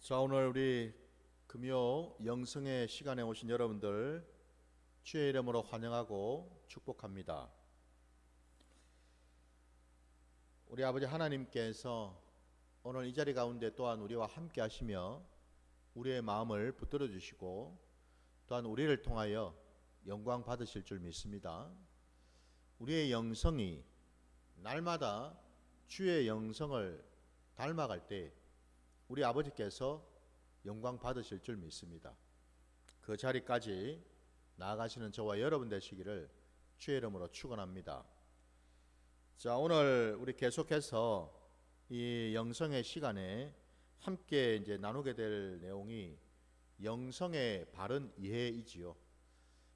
자, 오늘 우리 금요 영성의 시간에 오신 여러분들 주의 이름으로 환영하고 축복합니다. 우리 아버지 하나님께서 오늘 이 자리 가운데 또한 우리와 함께 하시며 우리의 마음을 붙들어 주시고 또한 우리를 통하여 영광 받으실 줄 믿습니다. 우리의 영성이 날마다 주의 영성을 닮아갈 때 우리 아버지께서 영광 받으실 줄 믿습니다. 그 자리까지 나아가시는 저와 여러분 되시기를 주의 이름으로 축원합니다. 자, 오늘 우리 계속해서 이 영성의 시간에 함께 이제 나누게 될 내용이 영성의 바른 이해이지요.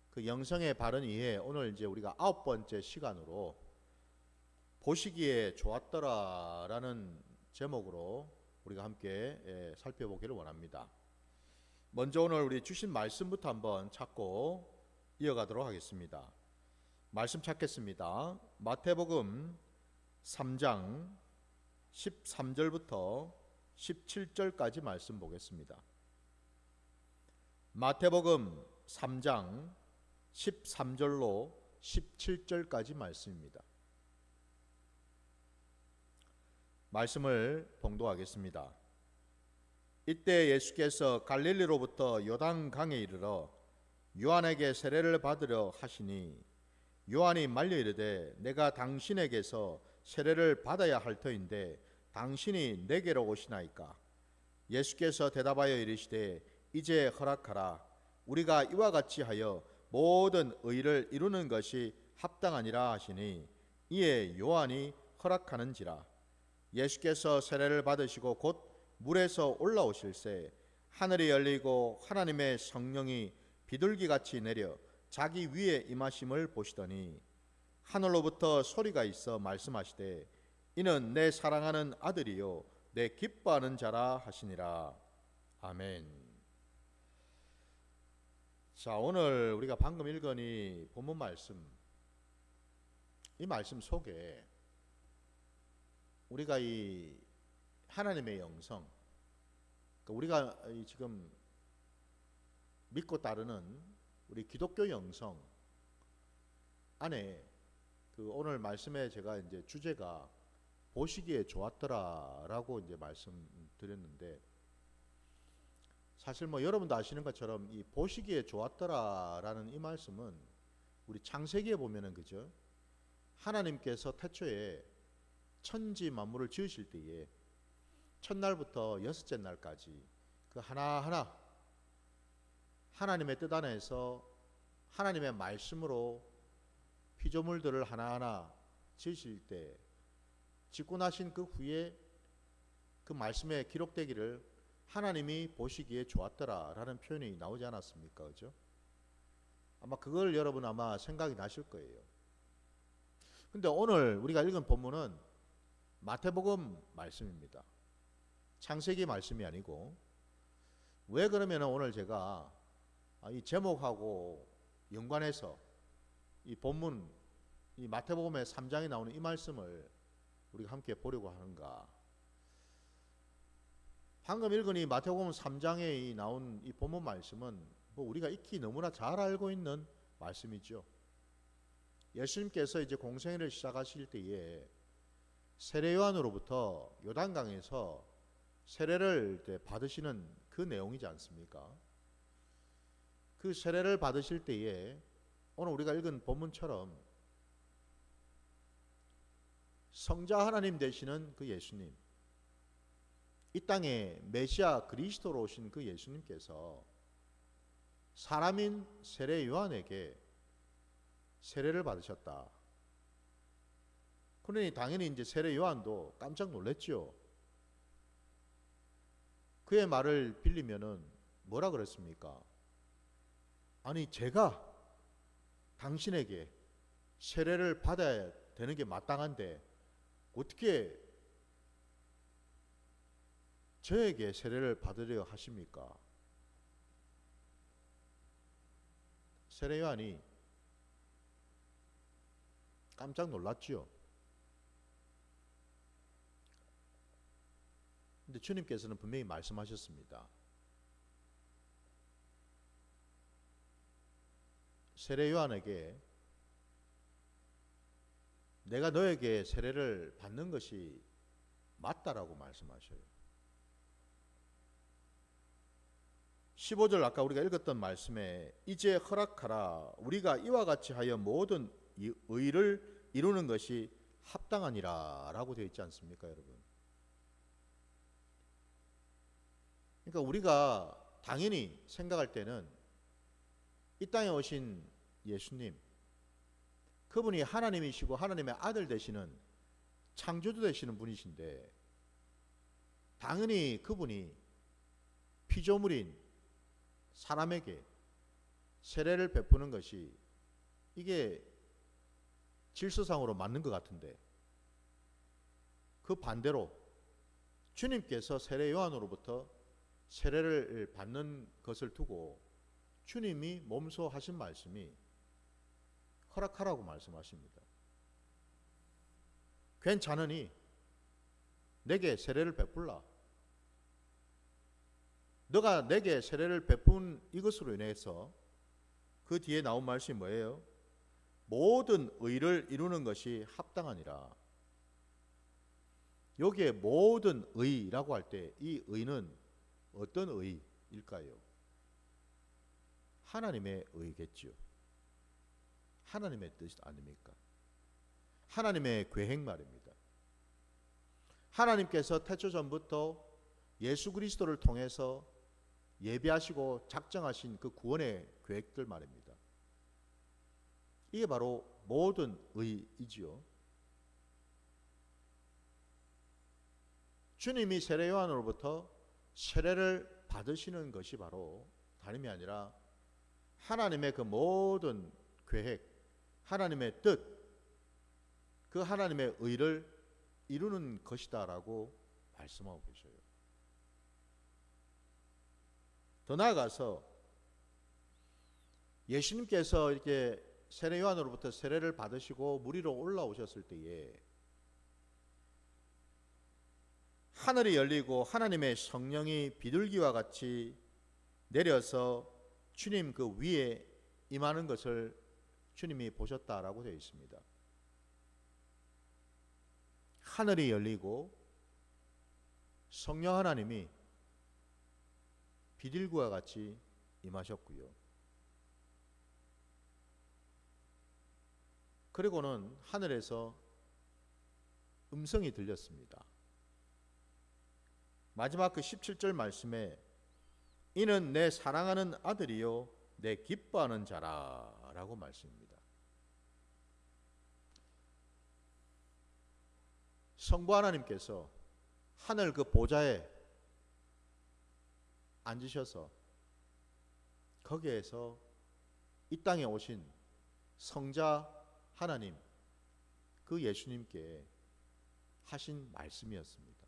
그 영성의 바른 이해, 오늘 이제 우리가 9번째 시간으로 보시기에 좋았더라라는 제목으로 우리가 함께 살펴보기를 원합니다. 먼저 오늘 우리 주신 말씀부터 한번 찾고 이어가도록 하겠습니다. 말씀 찾겠습니다. 마태복음 3장 13절부터 17절까지 말씀 보겠습니다. 마태복음 3장 13절로 17절까지 말씀입니다. 말씀을 봉독하겠습니다. 이때 예수께서 갈릴리로부터 요단강에 이르러 요한에게 세례를 받으려 하시니 요한이 말려 이르되 내가 당신에게서 세례를 받아야 할 터인데 당신이 내게로 오시나이까. 예수께서 대답하여 이르시되 이제 허락하라. 우리가 이와 같이 하여 모든 의를 이루는 것이 합당하니라 하시니 이에 요한이 허락하는지라. 예수께서 세례를 받으시고 곧 물에서 올라오실새 하늘이 열리고 하나님의 성령이 비둘기같이 내려 자기 위에 임하심을 보시더니 하늘로부터 소리가 있어 말씀하시되 이는 내 사랑하는 아들이요 내 기뻐하는 자라 하시니라. 아멘. 자, 오늘 우리가 방금 읽은 이 본문 말씀, 이 말씀 속에 우리가 이 하나님의 영성, 우리가 지금 믿고 따르는 우리 기독교 영성 안에 그 오늘 말씀에 제가 이제 주제가 보시기에 좋았더라라고 이제 말씀드렸는데, 사실 뭐 여러분도 아시는 것처럼 이 보시기에 좋았더라라는 이 말씀은 우리 창세기에 보면은 그죠? 하나님께서 태초에 천지 만물을 지으실 때에 첫날부터 여섯째 날까지 그 하나하나 하나님의 뜻 안에서 하나님의 말씀으로 피조물들을 하나하나 지으실 때 짓고 나신 그 후에 그 말씀에 기록되기를 하나님이 보시기에 좋았더라라는 표현이 나오지 않았습니까? 그죠? 아마 그걸 여러분 아마 생각이 나실 거예요. 근데 오늘 우리가 읽은 본문은 마태복음 말씀입니다. 창세기 말씀이 아니고, 왜 그러면 오늘 제가 이 제목하고 연관해서 이 본문, 이 마태복음의 3장에 나오는 이 말씀을 우리가 함께 보려고 하는가? 방금 읽은 이 마태복음 3장에 나온 이 본문 말씀은 뭐 우리가 익히 너무나 잘 알고 있는 말씀이죠. 예수님께서 이제 공생애를 시작하실 때에 세례 요한으로부터 요단강에서 세례를 받으시는 그 내용이지 않습니까? 그 세례를 받으실 때에 오늘 우리가 읽은 본문처럼 성자 하나님 되시는 그 예수님, 이 땅에 메시아 그리스도로 오신 그 예수님께서 사람인 세례 요한에게 세례를 받으셨다. 그러니 당연히 이제 세례 요한도 깜짝 놀랐죠. 그의 말을 빌리면은 뭐라 그랬습니까? 아니, 제가 당신에게 세례를 받아야 되는 게 마땅한데 어떻게 저에게 세례를 받으려 하십니까? 세례 요한이 깜짝 놀랐지요. 근데 주님께서는 분명히 말씀하셨습니다. 세례 요한에게 내가 너에게 세례를 받는 것이 맞다라고 말씀하셔요. 15절 아까 우리가 읽었던 말씀에 이제 허락하라 우리가 이와 같이 하여 모든 의를 이루는 것이 합당하니라 라고 되어 있지 않습니까, 여러분? 그러니까 우리가 당연히 생각할 때는 이 땅에 오신 예수님, 그분이 하나님이시고 하나님의 아들 되시는 창조주 되시는 분이신데 당연히 그분이 피조물인 사람에게 세례를 베푸는 것이 이게 질서상으로 맞는 것 같은데, 그 반대로 주님께서 세례 요한으로부터 세례를 받는 것을 두고 주님이 몸소 하신 말씀이 허락하라고 말씀하십니다. 괜찮으니 내게 세례를 베풀라. 너가 내게 세례를 베푼 이것으로 인해서 그 뒤에 나온 말씀이 뭐예요? 모든 의를 이루는 것이 합당하니라. 여기에 모든 의라고 할 때 이 의는 어떤 의일까요? 하나님의 의겠죠. 하나님의 뜻 아닙니까? 하나님의 계획 말입니다. 하나님께서 태초 전부터 예수 그리스도를 통해서 예비하시고 작정하신 그 구원의 계획들 말입니다. 이게 바로 모든 의이지요. 주님이 세례 요한으로부터 세례를 받으시는 것이 바로 다름이 아니라 하나님의 그 모든 계획, 하나님의 뜻, 그 하나님의 의를 이루는 것이다라고 말씀하고 계셔요. 더 나아가서 예수님께서 이렇게 세례 요한으로부터 세례를 받으시고 물 위로 올라오셨을 때에 하늘이 열리고 하나님의 성령이 비둘기와 같이 내려서 주님 그 위에 임하는 것을 주님이 보셨다라고 되어 있습니다. 하늘이 열리고 성령 하나님이 비둘기와 같이 임하셨고요. 그리고는 하늘에서 음성이 들렸습니다. 마지막 그 17절 말씀에 이는 내 사랑하는 아들이요 내 기뻐하는 자라 라고 말씀입니다. 성부 하나님께서 하늘 그 보좌에 앉으셔서 거기에서 이 땅에 오신 성자 하나님 그 예수님께 하신 말씀이었습니다.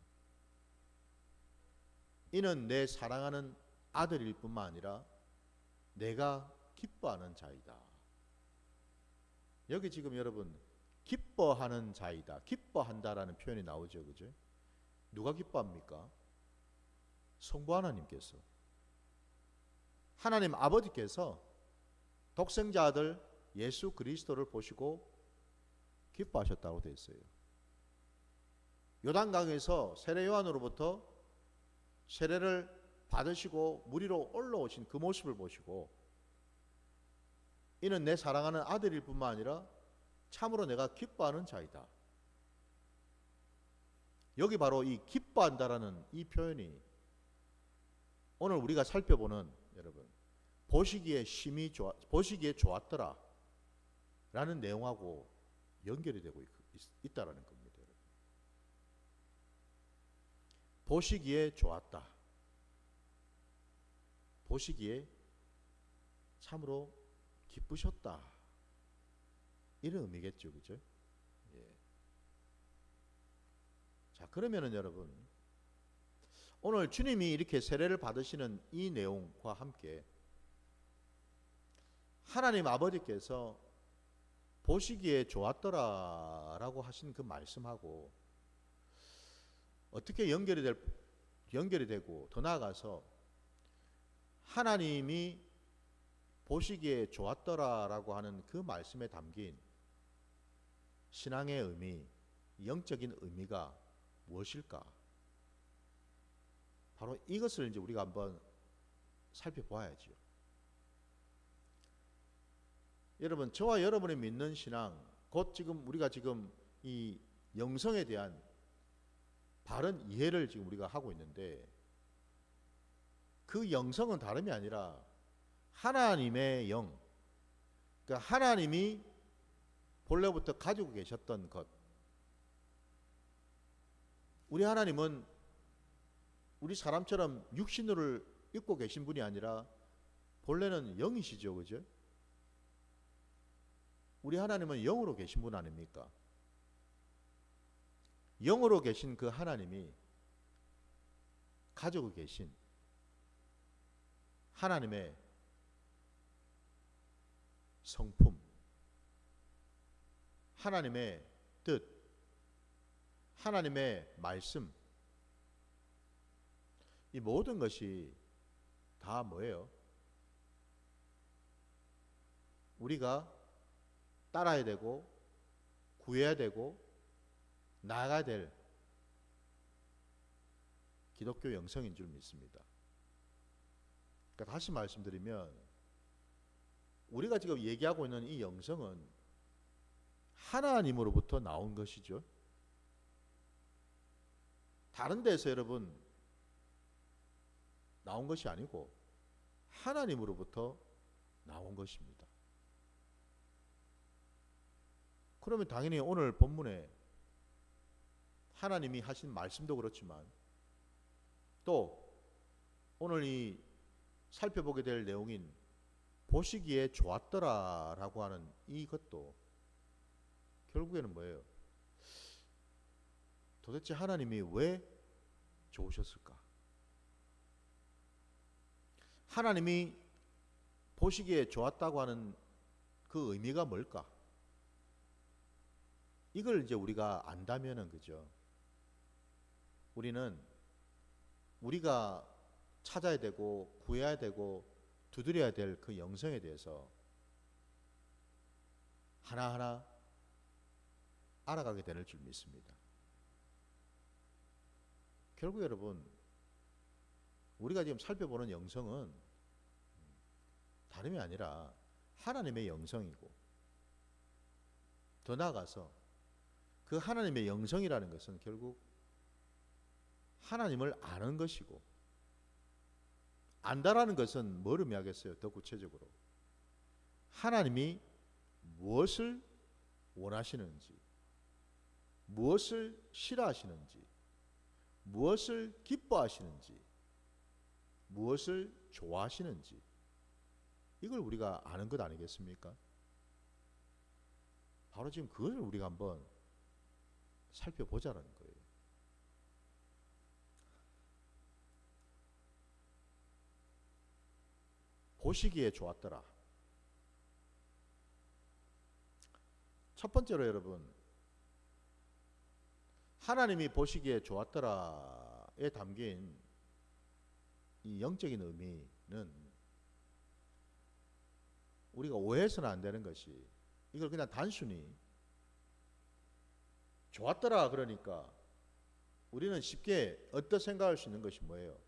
이는 내 사랑하는 아들일 뿐만 아니라 내가 기뻐하는 자이다. 여기 지금 여러분 기뻐하는 자이다, 기뻐한다라는 표현이 나오죠, 그죠? 누가 기뻐합니까? 성부 하나님께서, 하나님 아버지께서 독생자 아들 예수 그리스도를 보시고 기뻐하셨다고 되어 있어요. 요단강에서 세례 요한으로부터 세례를 받으시고 물 위로 올라오신 그 모습을 보시고 이는 내 사랑하는 아들일 뿐만 아니라 참으로 내가 기뻐하는 자이다. 여기 바로 이 기뻐한다라는 이 표현이 오늘 우리가 살펴보는 여러분 보시기에 보시기에 좋았더라 라는 내용하고 연결이 되고 있다라는 겁니다. 여러분. 보시기에 좋았다. 보시기에 참으로 기쁘셨다. 이런 의미겠죠, 그죠? 예. 자, 그러면은 여러분, 오늘 주님이 이렇게 세례를 받으시는 이 내용과 함께 하나님 아버지께서 보시기에 좋았더라라고 하신 그 말씀하고 어떻게 연결이 연결이 되고 더 나아가서 하나님이 보시기에 좋았더라라고 하는 그 말씀에 담긴 신앙의 의미, 영적인 의미가 무엇일까? 바로 이것을 이제 우리가 한번 살펴보아야죠. 여러분, 저와 여러분이 믿는 신앙, 곧 지금 우리가 지금 이 영성에 대한 바른 이해를 지금 우리가 하고 있는데, 그 영성은 다름이 아니라 하나님의 영, 그러니까 하나님이 본래부터 가지고 계셨던 것. 우리 하나님은 우리 사람처럼 육신을 입고 계신 분이 아니라 본래는 영이시죠, 그죠? 우리 하나님은 영으로 계신 분 아닙니까? 영으로 계신 그 하나님이 가지고 계신 하나님의 성품, 하나님의 뜻, 하나님의 말씀, 이 모든 것이 다 뭐예요? 우리가 따라야 되고 구해야 되고 나아가야 될 기독교 영성인 줄 믿습니다. 그러니까 다시 말씀드리면 우리가 지금 얘기하고 있는 이 영성은 하나님으로부터 나온 것이죠. 다른 데서 여러분 나온 것이 아니고 하나님으로부터 나온 것입니다. 그러면 당연히 오늘 본문에 하나님이 하신 말씀도 그렇지만 또 오늘 이 살펴보게 될 내용인 보시기에 좋았더라라고 하는 이것도 결국에는 뭐예요? 도대체 하나님이 왜 좋으셨을까? 하나님이 보시기에 좋았다고 하는 그 의미가 뭘까? 이걸 이제 우리가 안다면은 그죠? 우리는 우리가 찾아야 되고 구해야 되고 두드려야 될 그 영성에 대해서 하나하나 알아가게 될 줄 믿습니다. 결국 여러분 우리가 지금 살펴보는 영성은 다름이 아니라 하나님의 영성이고 더 나아가서 그 하나님의 영성이라는 것은 결국 하나님을 아는 것이고 안다라는 것은 뭘 의미하겠어요? 더 구체적으로 하나님이 무엇을 원하시는지, 무엇을 싫어하시는지, 무엇을 기뻐하시는지, 무엇을 좋아하시는지 이걸 우리가 아는 것 아니겠습니까? 바로 지금 그걸 우리가 한번 살펴보자는 거예요. 보시기에 좋았더라. 첫 번째로 여러분 하나님이 보시기에 좋았더라에 담긴 이 영적인 의미는 우리가 오해해서는 안 되는 것이 이걸 그냥 단순히 좋았더라 그러니까 우리는 쉽게 어떤 생각할 수 있는 것이 뭐예요?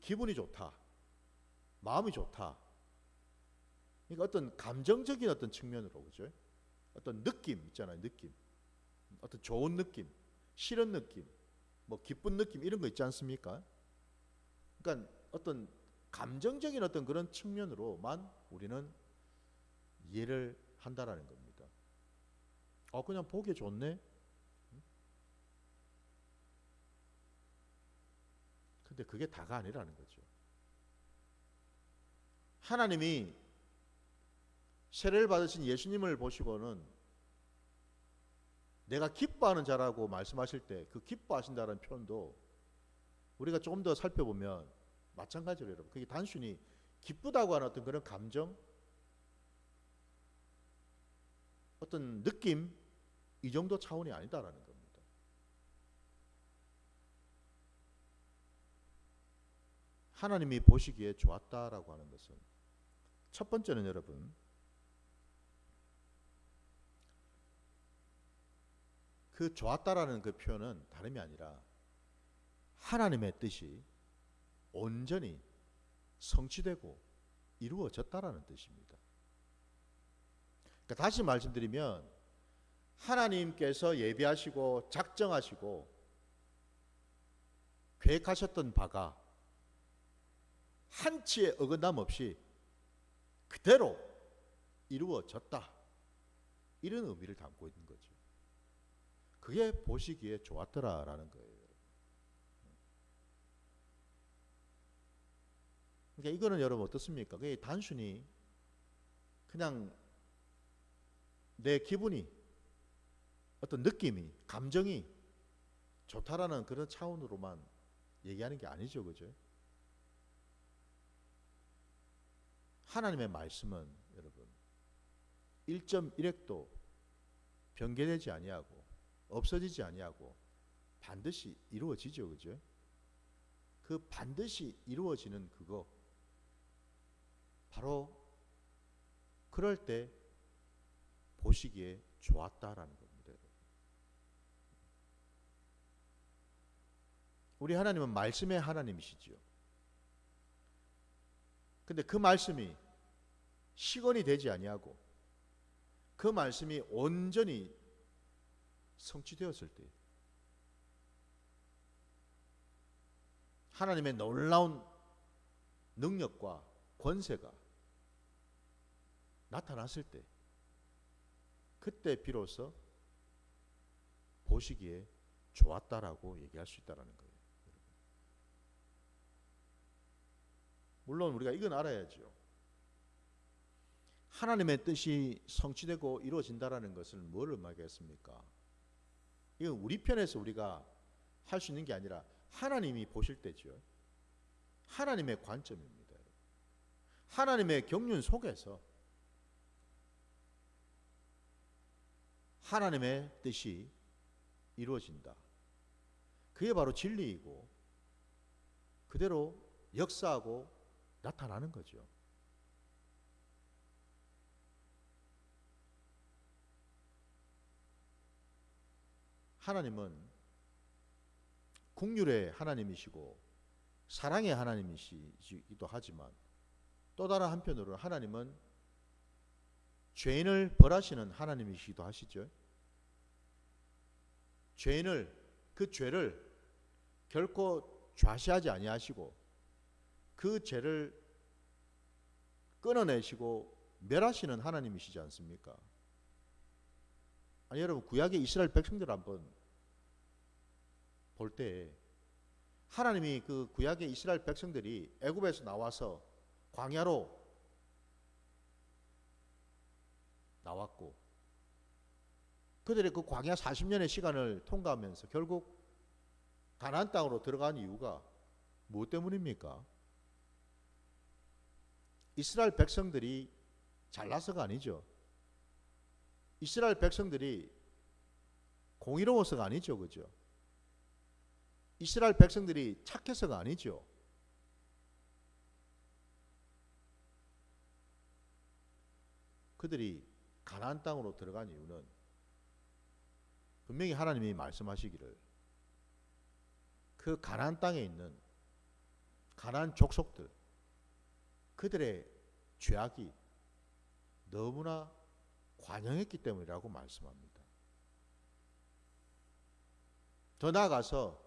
기분이 좋다, 마음이 좋다. 그러니까 어떤 감정적인 어떤 측면으로 그죠? 어떤 느낌 있잖아요, 느낌. 어떤 좋은 느낌, 싫은 느낌, 뭐 기쁜 느낌 이런 거 있지 않습니까? 그러니까 어떤 감정적인 어떤 그런 측면으로만 우리는 이해를 한다라는 겁니다. 그냥 보기 좋네. 근데 그게 다가 아니라는 거죠. 하나님이 세례를 받으신 예수님을 보시고는 내가 기뻐하는 자라고 말씀하실 때 그 기뻐하신다는 표현도 우리가 조금 더 살펴보면 마찬가지로 여러분 그게 단순히 기쁘다고 하는 어떤 그런 감정, 어떤 느낌 이 정도 차원이 아니다라는 겁니다. 하나님이 보시기에 좋았다라고 하는 것은, 첫 번째는 여러분, 그 좋았다라는 그 표현은 다름이 아니라 하나님의 뜻이 온전히 성취되고 이루어졌다라는 뜻입니다. 그러니까 다시 말씀드리면, 하나님께서 예비하시고 작정하시고 계획하셨던 바가 한치의 어긋남 없이 그대로 이루어졌다, 이런 의미를 담고 있는 거죠. 그게 보시기에 좋았더라라는 거예요. 그러니까 이거는 여러분 어떻습니까? 그게 단순히 그냥 내 기분이, 어떤 느낌이, 감정이 좋다라는 그런 차원으로만 얘기하는 게 아니죠, 그죠? 하나님의 말씀은 여러분 1.1핵도 변개되지 아니하고 없어지지 아니하고 반드시 이루어지죠, 그죠? 그 반드시 이루어지는 그거, 바로 그럴 때 보시기에 좋았다라는 겁니다. 우리 하나님은 말씀의 하나님이시죠. 근데 그 말씀이 시건이 되지 아니하고 그 말씀이 온전히 성취되었을 때 하나님의 놀라운 능력과 권세가 나타났을 때, 그때 비로소 보시기에 좋았다라고 얘기할 수 있다는 거예요. 물론 우리가 이건 알아야죠. 하나님의 뜻이 성취되고 이루어진다는 것을 뭘 의미하겠습니까? 이건 우리 편에서 우리가 할 수 있는 게 아니라 하나님이 보실 때죠. 하나님의 관점입니다. 하나님의 경륜 속에서 하나님의 뜻이 이루어진다. 그게 바로 진리이고 그대로 역사하고 나타나는 거죠. 하나님은 긍휼의 하나님이시고 사랑의 하나님이시기도 하지만, 또 다른 한편으로는 하나님은 죄인을 벌하시는 하나님이시기도 하시죠. 그 죄를 결코 좌시하지 아니하시고 그 죄를 끊어내시고 멸하시는 하나님이시지 않습니까? 아니, 여러분, 구약의 이스라엘 백성들 한번 볼 때 하나님이 그 구약의 이스라엘 백성들이 애굽에서 나와서 광야로 나왔고, 그들의 그 광야 40년의 시간을 통과하면서 결국 가나안 땅으로 들어간 이유가 무엇 때문입니까? 이스라엘 백성들이 잘나서가 아니죠. 이스라엘 백성들이 공의로워서가 아니죠, 그죠? 이스라엘 백성들이 착해서가 아니죠. 그들이 가나안 땅으로 들어간 이유는 분명히 하나님이 말씀하시기를 그 가나안 땅에 있는 가나안 족속들, 그들의 죄악이 너무나 관영했기 때문이라고 말씀합니다. 더 나아가서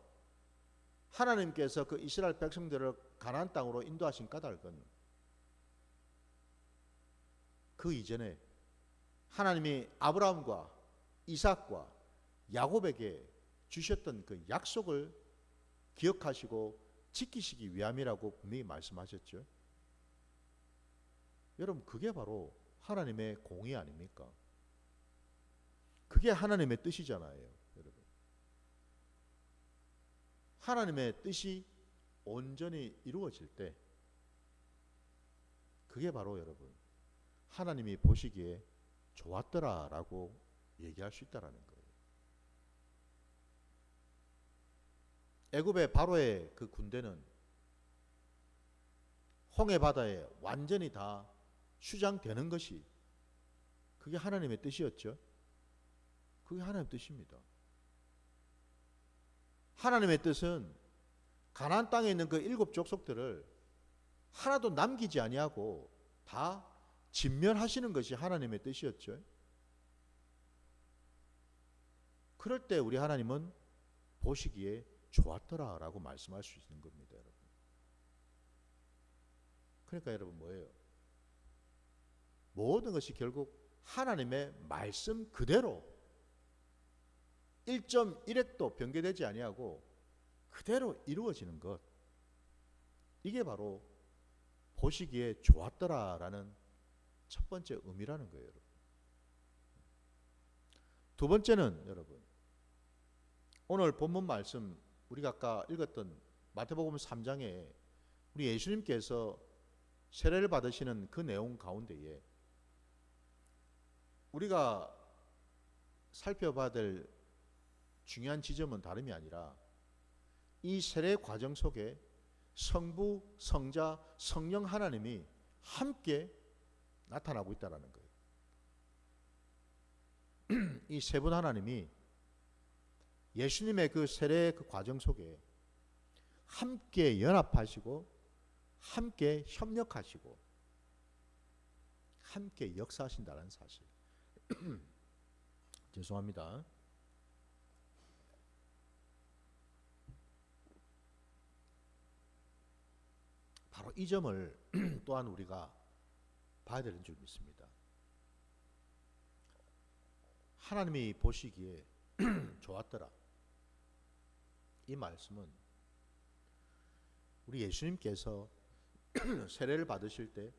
하나님께서 그 이스라엘 백성들을 가나안 땅으로 인도하신 까닭은 그 이전에 하나님이 아브라함과 이삭과 야곱에게 주셨던 그 약속을 기억하시고 지키시기 위함이라고 분명히 말씀하셨죠. 여러분, 그게 바로 하나님의 공의 아닙니까? 그게 하나님의 뜻이잖아요, 여러분. 하나님의 뜻이 온전히 이루어질 때 그게 바로 여러분 하나님이 보시기에 좋았더라라고 얘기할 수 있다라는 거예요. 애굽의 바로의 그 군대는 홍해 바다에 완전히 다 휴장되는 것이 그게 하나님의 뜻이었죠. 그게 하나님의 뜻입니다. 하나님의 뜻은 가나안 땅에 있는 그 7 족속들을 하나도 남기지 아니하고 다 진멸하시는 것이 하나님의 뜻이었죠. 그럴 때 우리 하나님은 보시기에 좋았더라라고 말씀할 수 있는 겁니다, 여러분. 그러니까 여러분 뭐예요? 모든 것이 결국 하나님의 말씀 그대로 1.1획도 변개되지 아니하고 그대로 이루어지는 것, 이게 바로 보시기에 좋았더라라는 첫 번째 의미라는 거예요, 여러분. 두 번째는 여러분, 오늘 본문 말씀 우리가 아까 읽었던 마태복음 3장에 우리 예수님께서 세례를 받으시는 그 내용 가운데에 우리가 살펴봐야 될 중요한 지점은 다름이 아니라 이 세례 과정 속에 성부, 성자, 성령 하나님이 함께 나타나고 있다는 거예요. 이 세 분 하나님이 예수님의 그 세례 그 과정 속에 함께 연합하시고 함께 협력하시고 함께 역사하신다는 사실. 죄송합니다. 바로 이 점을 또한 우리가 봐야 되는 줄 믿습니다. 하나님이 보시기에 좋았더라. 이 말씀은 우리 예수님께서 세례를 받으실 때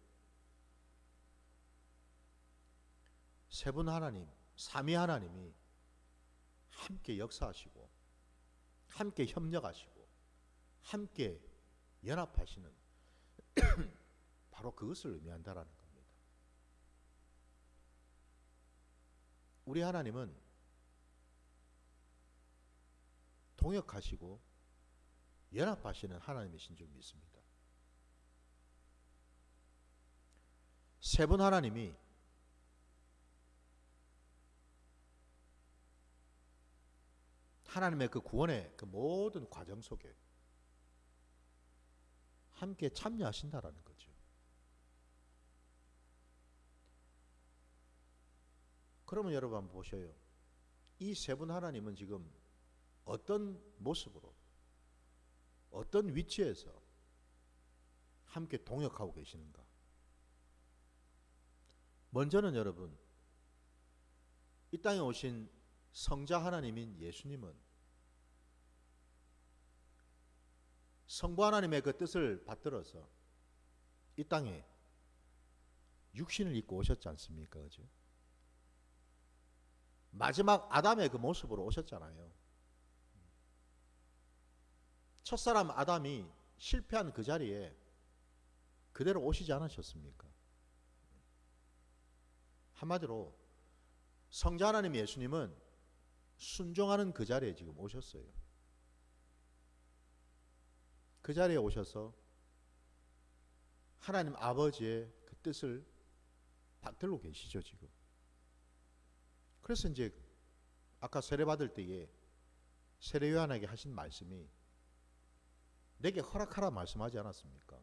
세 분 하나님, 삼위 하나님이 함께 역사하시고 함께 협력하시고 함께 연합하시는 바로 그것을 의미한다라는 겁니다. 우리 하나님은 동역하시고 연합하시는 하나님이신 줄 믿습니다. 세 분 하나님이 하나님의 그 구원의 그 모든 과정 속에 함께 참여하신다라는 거죠. 그러면 여러분 한번 보셔요. 이 세 분 하나님은 지금 어떤 모습으로 어떤 위치에서 함께 동역하고 계시는가? 먼저는 여러분, 이 땅에 오신 성자 하나님인 예수님은 성부 하나님의 그 뜻을 받들어서 이 땅에 육신을 입고 오셨지 않습니까? 그죠? 마지막 아담의 그 모습으로 오셨잖아요. 첫사람 아담이 실패한 그 자리에 그대로 오시지 않으셨습니까? 한마디로 성자 하나님 예수님은 순종하는 그 자리에 지금 오셨어요. 그 자리에 오셔서 하나님 아버지의 그 뜻을 받들고 계시죠, 지금. 그래서 이제 아까 세례 받을 때에 세례 요한에게 하신 말씀이 내게 허락하라 말씀하지 않았습니까?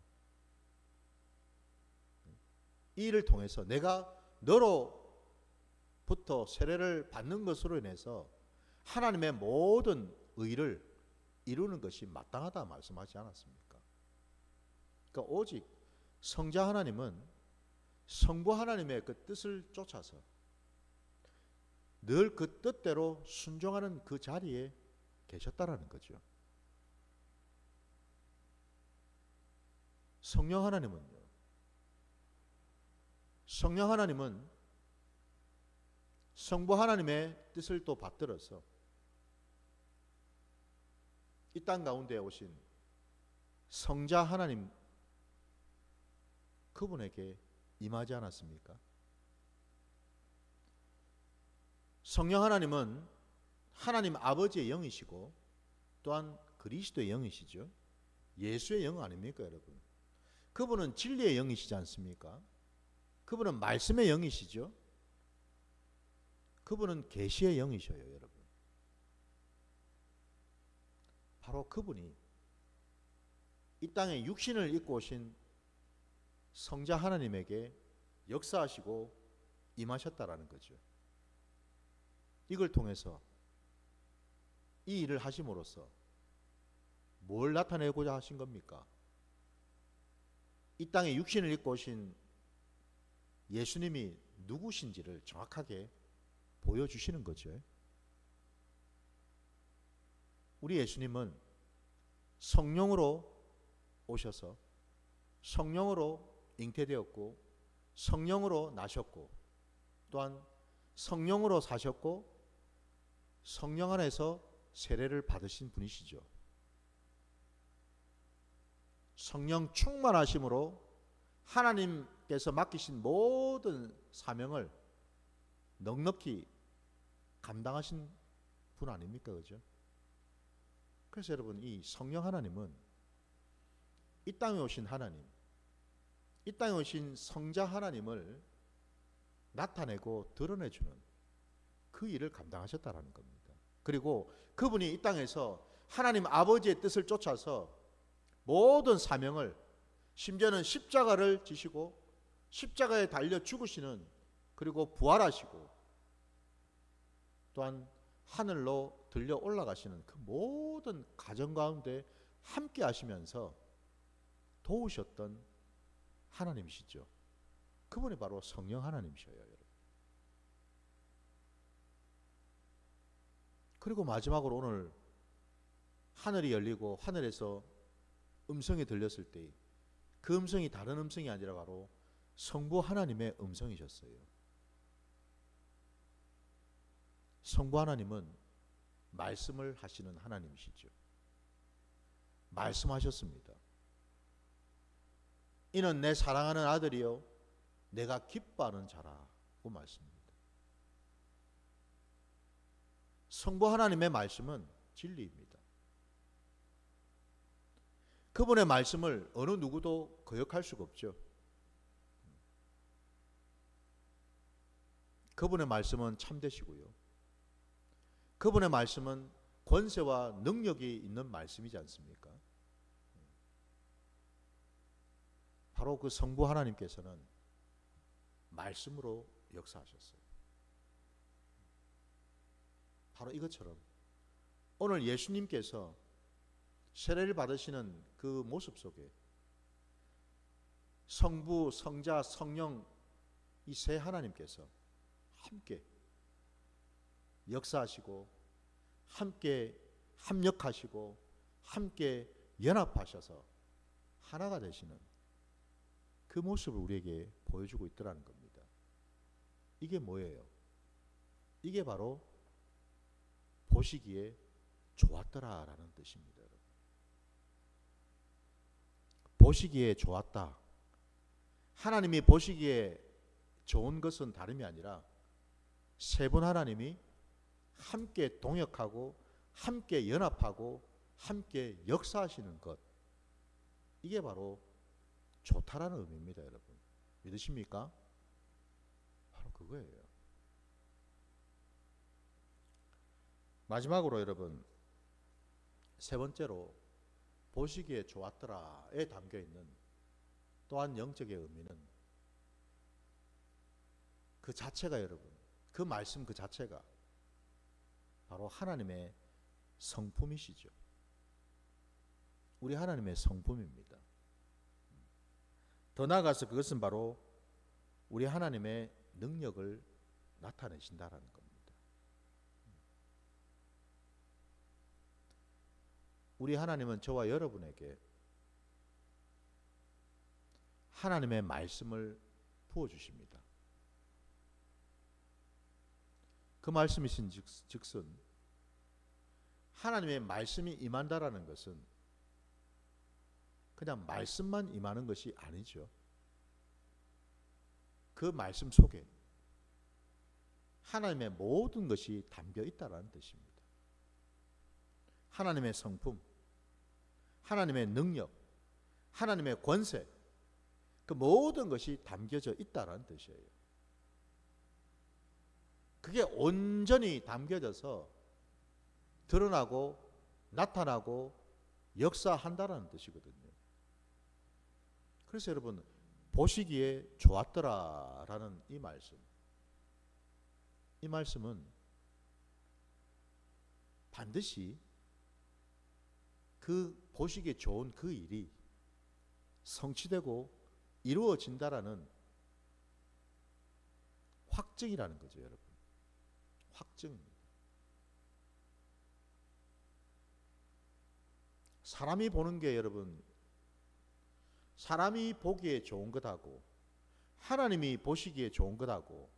이 일을 통해서 내가 너로부터 세례를 받는 것으로 인해서 하나님의 모든 의를 이루는 것이 마땅하다 말씀하지 않았습니까? 그러니까 오직 성자 하나님은 성부 하나님의 그 뜻을 쫓아서 늘 그 뜻대로 순종하는 그 자리에 계셨다라는 거죠. 성령 하나님은요. 성령 하나님은 성부 하나님의 뜻을 또 받들어서 이 땅 가운데 오신 성자 하나님 그분에게 임하지 않았습니까? 성령 하나님은 하나님 아버지의 영이시고 또한 그리스도의 영이시죠. 예수의 영 아닙니까, 여러분? 그분은 진리의 영이시지 않습니까? 그분은 말씀의 영이시죠. 그분은 계시의 영이셔요, 여러분. 바로 그분이 이 땅에 육신을 입고 오신 성자 하나님에게 역사하시고 임하셨다라는 거죠. 이걸 통해서 이 일을 하심으로써 뭘 나타내고자 하신 겁니까? 이 땅에 육신을 입고 오신 예수님이 누구신지를 정확하게 보여주시는 거죠. 우리 예수님은 성령으로 오셔서 성령으로 잉태되었고 성령으로 나셨고 또한 성령으로 사셨고 성령 안에서 세례를 받으신 분이시죠. 성령 충만하심으로 하나님께서 맡기신 모든 사명을 넉넉히 감당하신 분 아닙니까? 그죠? 그래서 여러분, 이 성령 하나님은 이 땅에 오신 하나님, 이 땅에 오신 성자 하나님을 나타내고 드러내주는 그 일을 감당하셨다라는 겁니다. 그리고 그분이 이 땅에서 하나님 아버지의 뜻을 쫓아서 모든 사명을, 심지어는 십자가를 지시고 십자가에 달려 죽으시는, 그리고 부활하시고 또한 하늘로 들려 올라가시는 그 모든 과정 가운데 함께 하시면서 도우셨던 하나님이시죠. 그분이 바로 성령 하나님이셔요, 여러분. 그리고 마지막으로 오늘 하늘이 열리고 하늘에서 음성이 들렸을 때 그 음성이 다른 음성이 아니라 바로 성부 하나님의 음성이셨어요. 성부 하나님은 말씀을 하시는 하나님이시죠. 말씀하셨습니다. 이는 내 사랑하는 아들이요 내가 기뻐하는 자라고 말씀합니다. 성부 하나님의 말씀은 진리입니다. 그분의 말씀을 어느 누구도 거역할 수가 없죠. 그분의 말씀은 참되시고요. 그분의 말씀은 권세와 능력이 있는 말씀이지 않습니까? 바로 그 성부 하나님께서는 말씀으로 역사하셨어요. 바로 이것처럼 오늘 예수님께서 세례를 받으시는 그 모습 속에 성부, 성자, 성령 이 세 하나님께서 함께 역사하시고 함께 합력하시고 함께 연합하셔서 하나가 되시는 그 모습을 우리에게 보여주고 있더라는 겁니다. 이게 뭐예요? 이게 바로 보시기에 좋았더라라는 뜻입니다. 여러분. 보시기에 좋았다. 하나님이 보시기에 좋은 것은 다름이 아니라 세 분 하나님이 함께 동역하고 함께 연합하고 함께 역사하시는 것, 이게 바로 좋다라는 의미입니다. 여러분 믿으십니까? 바로 그거예요. 마지막으로 여러분, 세 번째로 보시기에 좋았더라에 담겨있는 또한 영적의 의미는 그 자체가, 여러분, 그 말씀 그 자체가 바로 하나님의 성품이시죠. 우리 하나님의 성품입니다. 더 나아가서 그것은 바로 우리 하나님의 능력을 나타내신다라는 겁니다. 우리 하나님은 저와 여러분에게 하나님의 말씀을 부어주십니다. 그 말씀이신 즉슨 하나님의 말씀이 임한다라는 것은 그냥 말씀만 임하는 것이 아니죠. 그 말씀 속에 하나님의 모든 것이 담겨 있다라는 뜻입니다. 하나님의 성품, 하나님의 능력, 하나님의 권세, 그 모든 것이 담겨져 있다라는 뜻이에요. 그게 온전히 담겨져서 드러나고 나타나고 역사한다라는 뜻이거든요. 그래서 여러분 보시기에 좋았더라라는 이 말씀은 반드시 그 보시기에 좋은 그 일이 성취되고 이루어진다라는 확증이라는 거죠, 여러분. 확증입니다. 사람이 보는 게 여러분, 사람이 보기에 좋은 것하고 하나님이 보시기에 좋은 것하고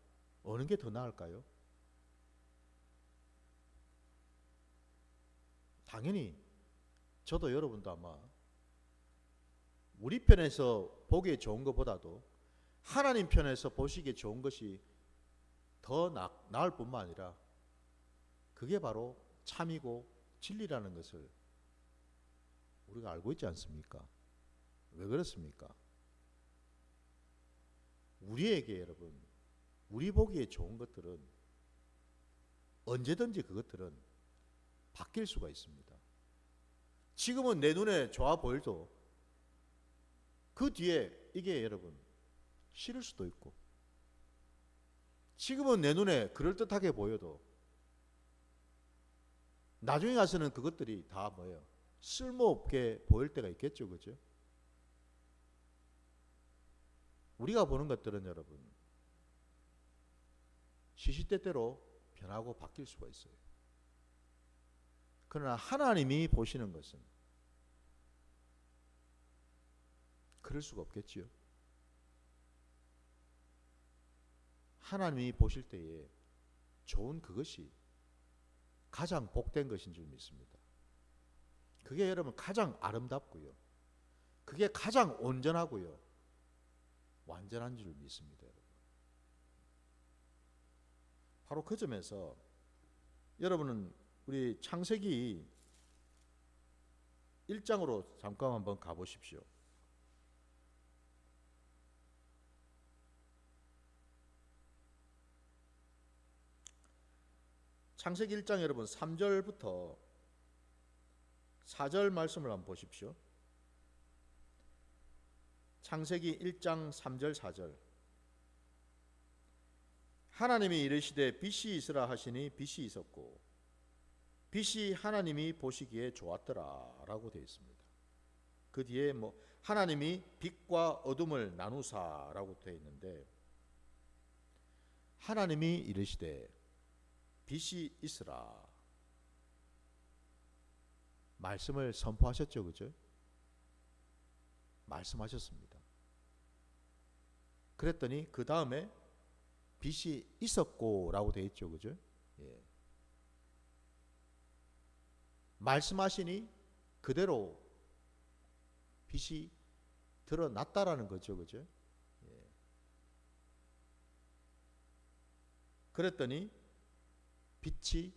어느 게 더 나을까요? 당연히 저도 여러분도 아마 우리 편에서 보기에 좋은 것보다도 하나님 편에서 보시기에 좋은 것이 더 나을 뿐만 아니라 그게 바로 참이고 진리라는 것을 우리가 알고 있지 않습니까? 왜 그렇습니까? 우리에게 여러분, 우리 보기에 좋은 것들은 언제든지 그것들은 바뀔 수가 있습니다. 지금은 내 눈에 좋아 보여도 그 뒤에 이게 여러분 싫을 수도 있고, 지금은 내 눈에 그럴듯하게 보여도 나중에 가서는 그것들이 다 뭐예요? 쓸모없게 보일 때가 있겠죠, 그죠? 우리가 보는 것들은 여러분 시시때때로 변하고 바뀔 수가 있어요. 그러나 하나님이 보시는 것은 그럴 수가 없겠지요. 하나님이 보실 때에 좋은 그것이 가장 복된 것인 줄 믿습니다. 그게 여러분 가장 아름답고요. 그게 가장 온전하고요. 완전한 줄 믿습니다, 여러분. 바로 그 점에서 여러분은 우리 창세기 1장으로 잠깐 한번 가보십시오. 창세기 1장 여러분 3절부터 4절 말씀을 한번 보십시오. 창세기 1장 3절 4절. 하나님이 이르시되 빛이 있으라 하시니 빛이 있었고 빛이 하나님이 보시기에 좋았더라 라고 되어 있습니다. 그 뒤에 하나님이 빛과 어둠을 나누사 라고 되어 있는데, 하나님이 이르시되 빛이 있으라 말씀을 선포하셨죠, 그죠? 말씀하셨습니다. 그랬더니 그 다음에 빛이 있었고 라고 되어 있죠, 그죠? 예. 말씀하시니 그대로 빛이 드러났다라는 거죠, 그죠? 예. 그랬더니 빛이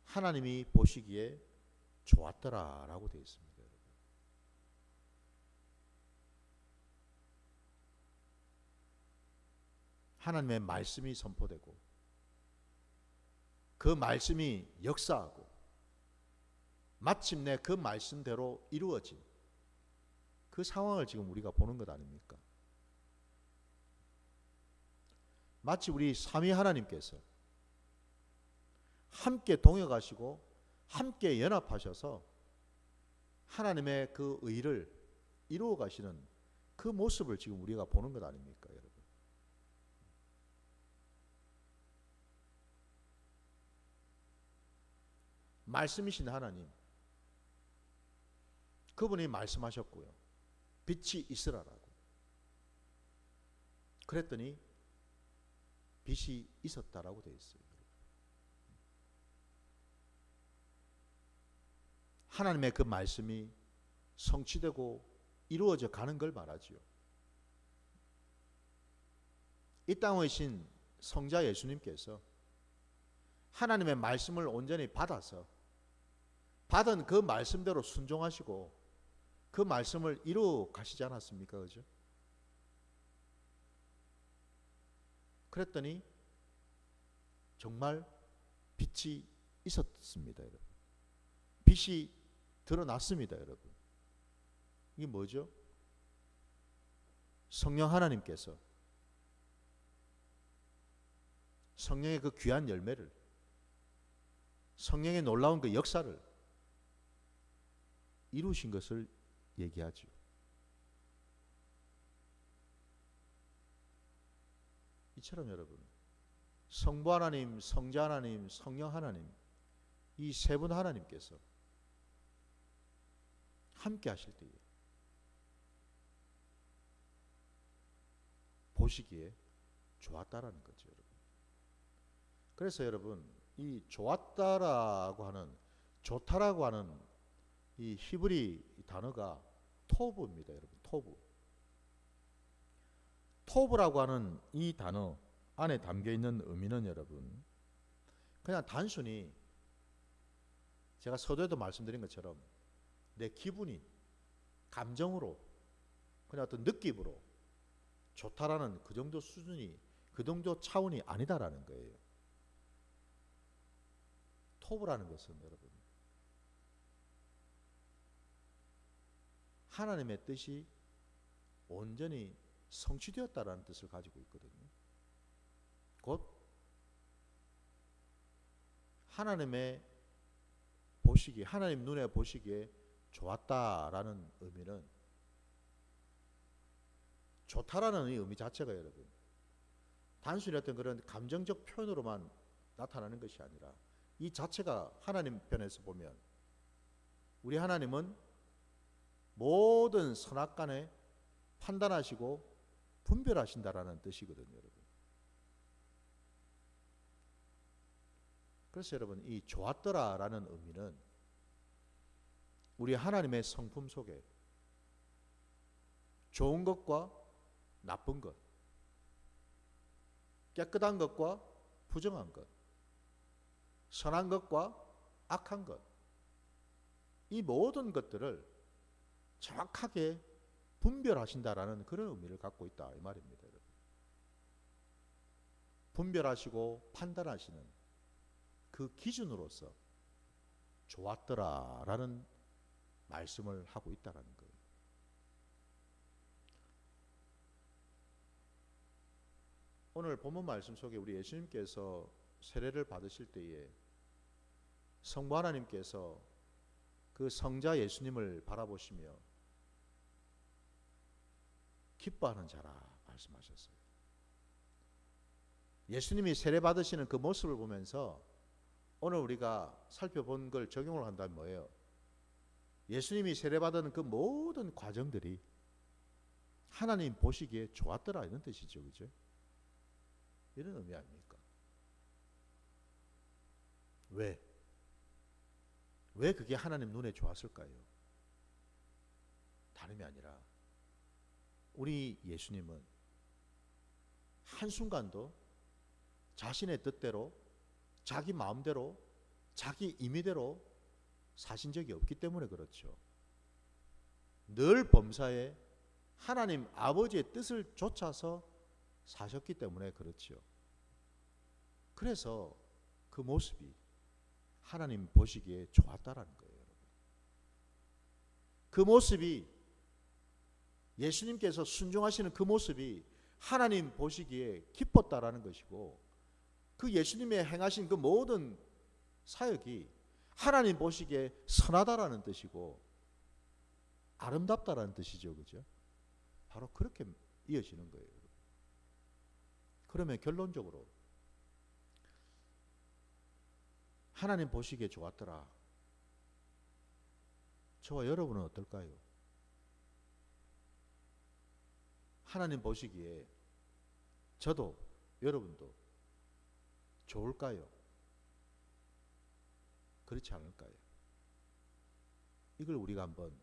하나님이 보시기에 좋았더라 라고 되어 있습니다. 하나님의 말씀이 선포되고 그 말씀이 역사하고 마침내 그 말씀대로 이루어진 그 상황을 지금 우리가 보는 것 아닙니까? 마치 우리 삼위 하나님께서 함께 동역하시고 함께 연합하셔서 하나님의 그 의를 이루어 가시는 그 모습을 지금 우리가 보는 것 아닙니까, 여러분? 말씀이신 하나님, 그분이 말씀하셨고요. 빛이 있으라라고. 그랬더니 빛이 있었다라고 되어 있어요. 하나님의 그 말씀이 성취되고 이루어져 가는 걸 말하지요. 이 땅에 오신 성자 예수님께서 하나님의 말씀을 온전히 받아서 받은 그 말씀대로 순종하시고 그 말씀을 이루어 가시지 않았습니까? 그죠? 그랬더니 정말 빛이 있었습니다, 여러분. 빛이 드러났습니다, 여러분. 이게 뭐죠? 성령 하나님께서 성령의 그 귀한 열매를, 성령의 놀라운 그 역사를 이루신 것을 얘기하죠. 이처럼 여러분, 성부 하나님, 성자 하나님, 성령 하나님, 이 세 분 하나님께서 함께 하실 때에 보시기에 좋았다라는 거죠, 여러분. 그래서 여러분, 이 좋았다라고 하는, 좋다라고 하는 이 히브리 단어가 토브입니다, 여러분. 토브. 토브라고 하는 이 단어 안에 담겨 있는 의미는 여러분, 그냥 단순히 제가 서두에도 말씀드린 것처럼 내 기분이, 감정으로, 그냥 어떤 느낌으로 좋다라는 그 정도 수준이, 그 정도 차원이 아니다라는 거예요. 토브라는 것은 여러분, 하나님의 뜻이 온전히 성취되었다라는 뜻을 가지고 있거든요. 곧 하나님의 보시기에, 하나님 눈에 보시기에 좋았다라는 의미는, 좋다라는 이 의미 자체가 여러분, 단순히 어떤 그런 감정적 표현으로만 나타나는 것이 아니라 이 자체가 하나님 편에서 보면 우리 하나님은 모든 선악간에 판단하시고 분별하신다라는 뜻이거든요, 여러분. 그래서 여러분, 이 좋았더라라는 의미는 우리 하나님의 성품 속에 좋은 것과 나쁜 것, 깨끗한 것과 부정한 것, 선한 것과 악한 것, 이 모든 것들을 정확하게 분별하신다라는 그런 의미를 갖고 있다, 이 말입니다, 여러분. 분별하시고 판단하시는 그 기준으로서 좋았더라라는 말씀을 하고 있다는 거예요. 오늘 본문 말씀 속에 우리 예수님께서 세례를 받으실 때에 성부 하나님께서 그 성자 예수님을 바라보시며 기뻐하는 자라 말씀하셨어요. 예수님이 세례 받으시는 그 모습을 보면서 오늘 우리가 살펴본 걸 적용을 한다면 뭐예요? 예수님이 세례 받은 그 모든 과정들이 하나님 보시기에 좋았더라, 이런 뜻이죠, 그죠? 이런 의미 아닙니까? 왜 그게 하나님 눈에 좋았을까요? 다름이 아니라 우리 예수님은 한순간도 자신의 뜻대로, 자기 마음대로, 자기 임의대로 사신 적이 없기 때문에 그렇죠. 늘 범사에 하나님 아버지의 뜻을 좇아서 사셨기 때문에 그렇죠. 그래서 그 모습이 하나님 보시기에 좋았다라는 거예요, 여러분. 그 모습이, 예수님께서 순종하시는 그 모습이 하나님 보시기에 기뻤다라는 것이고, 그 예수님의 행하신 그 모든 사역이 하나님 보시기에 선하다라는 뜻이고 아름답다라는 뜻이죠, 그죠? 바로 그렇게 이어지는 거예요. 그러면 결론적으로 하나님 보시기에 좋았더라. 저와 여러분은 어떨까요? 하나님 보시기에 저도 여러분도 좋을까요? 그렇지 않을까요? 이걸 우리가 한번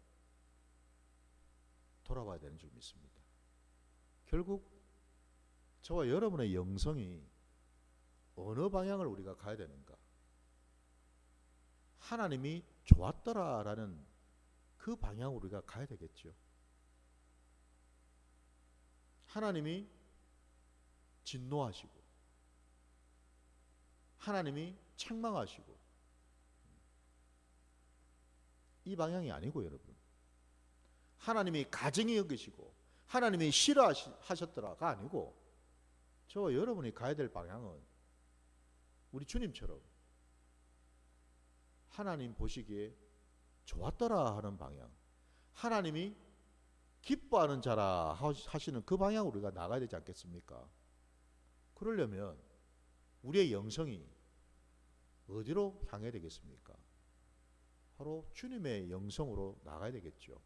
돌아봐야 되는 줄 믿습니다. 결국 저와 여러분의 영성이 어느 방향을 우리가 가야 되는가? 하나님이 좋았더라라는 그 방향으로 우리가 가야 되겠죠. 하나님이 진노하시고 하나님이 책망하시고 이 방향이 아니고 여러분. 하나님이 가증히 여기시고 하나님이 싫어하셨더라가 아니고 저와 여러분이 가야 될 방향은 우리 주님처럼 하나님 보시기에 좋았더라 하는 방향, 하나님이 기뻐하는 자라 하시는 그 방향으로 우리가 나가야 되지 않겠습니까? 그러려면 우리의 영성이 어디로 향해야 되겠습니까? 바로 주님의 영성으로 나가야 되겠죠.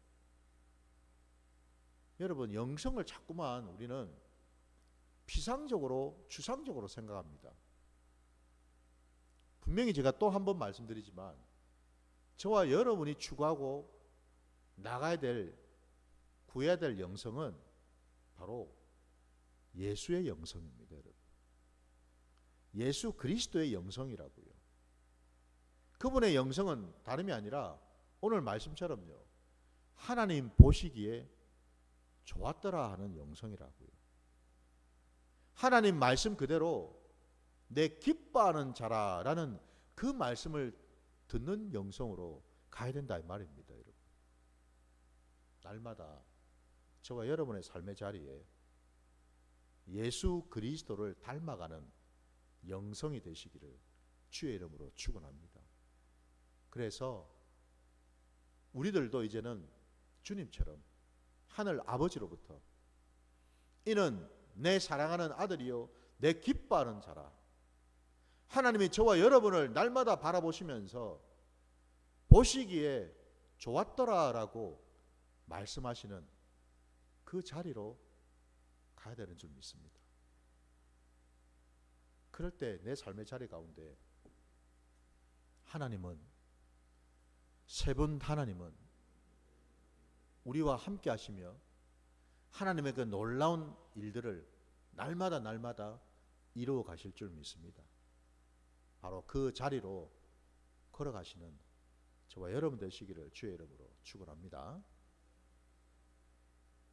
여러분, 영성을 자꾸만 우리는 피상적으로 추상적으로 생각합니다. 분명히 제가 또 한 번 말씀드리지만 저와 여러분이 추구하고 나가야 될, 구해야 될 영성은 바로 예수의 영성입니다. 여러분. 예수 그리스도의 영성이라고요. 그분의 영성은 다름이 아니라 오늘 말씀처럼요, 하나님 보시기에 좋았더라 하는 영성이라고요. 하나님 말씀 그대로 내 기뻐하는 자라라는 그 말씀을 듣는 영성으로 가야 된다 이 말입니다. 여러분. 날마다 저와 여러분의 삶의 자리에 예수 그리스도를 닮아가는 영성이 되시기를 주의 이름으로 축원합니다. 그래서 우리들도 이제는 주님처럼 하늘 아버지로부터 이는 내 사랑하는 아들이요 내 기뻐하는 자라, 하나님이 저와 여러분을 날마다 바라보시면서 보시기에 좋았더라라고 말씀하시는 그 자리로 가야 되는 줄 믿습니다. 그럴 때 내 삶의 자리 가운데 하나님은, 세 분 하나님은 우리와 함께 하시며 하나님의 그 놀라운 일들을 날마다 이루어 가실 줄 믿습니다. 바로 그 자리로 걸어가시는 저와 여러분 되시기를 주의 이름으로 축원합니다.